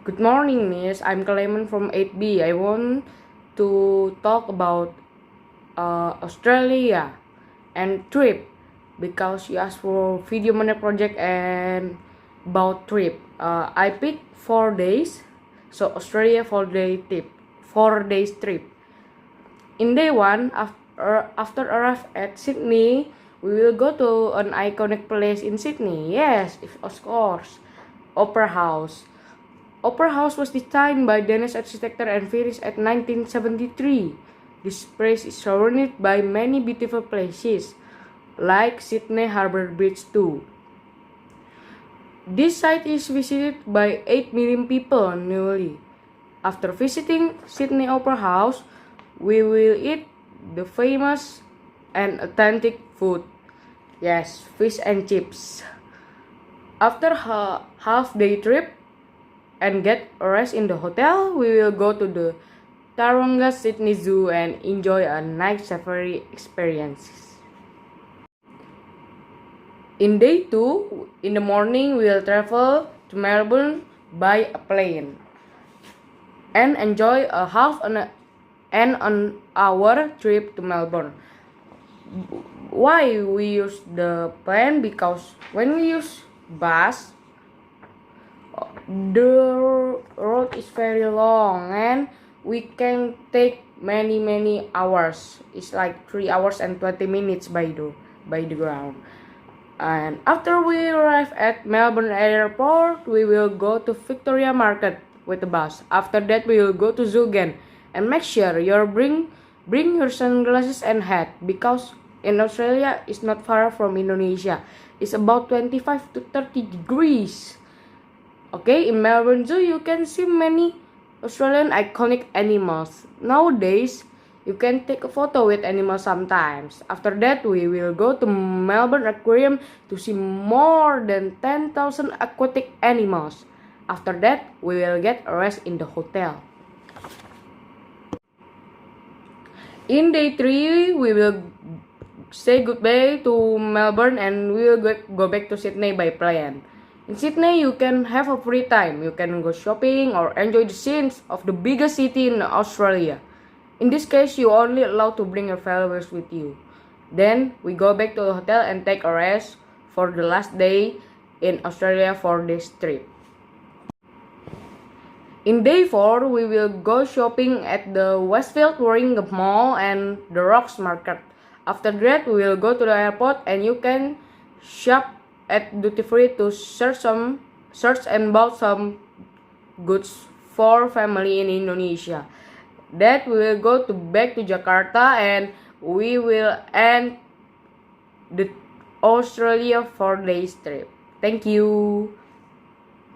Good morning, Miss. I'm Clement from 8B. I want to talk about Australia and trip because you asked for video money project and about trip. I picked 4 days, so Australia 4 days trip. In day one, after arrive at Sydney, we will go to an iconic place in Sydney. Yes, of course, Opera House. Opera House was designed by Danish architect and finished at 1973. This place is surrounded by many beautiful places, like Sydney Harbour Bridge too. This site is visited by 8 million people annually. After visiting Sydney Opera House, we will eat the famous and authentic food. Yes, fish and chips. After a half-day trip, and get a rest in the hotel, we will go to the Taronga Sydney Zoo and enjoy a night safari experience. In day 2, in the morning, we will travel to Melbourne by a plane and enjoy a an hour trip to Melbourne. Why we use the plane? Because when we use bus, the road is very long and we can take many hours. It's like 3 hours and 20 minutes by the ground. And after we arrive at Melbourne Airport, we will go to Victoria Market with the bus. After that, we will go to zoo again, and make sure you bring your sunglasses and hat because in Australia it's not far from Indonesia. It's about 25 to 30 degrees. Okay, in Melbourne Zoo, you can see many Australian iconic animals. Nowadays, you can take a photo with animals sometimes. After that, we will go to Melbourne Aquarium to see more than 10,000 aquatic animals. After that, we will get a rest in the hotel. In day 3, we will say goodbye to Melbourne and we will go back to Sydney by plane. In Sydney, you can have a free time. You can go shopping or enjoy the scenes of the biggest city in Australia. In this case, you only allowed to bring your followers with you. Then, we go back to the hotel and take a rest for the last day in Australia for this trip. In day 4, we will go shopping at the Westfield Warringah Mall and the Rocks Market. After that, we will go to the airport and you can shop at duty free to search and buy some goods for family in Indonesia. That we will go back to Jakarta and we will end the Australia 4 days trip. Thank you.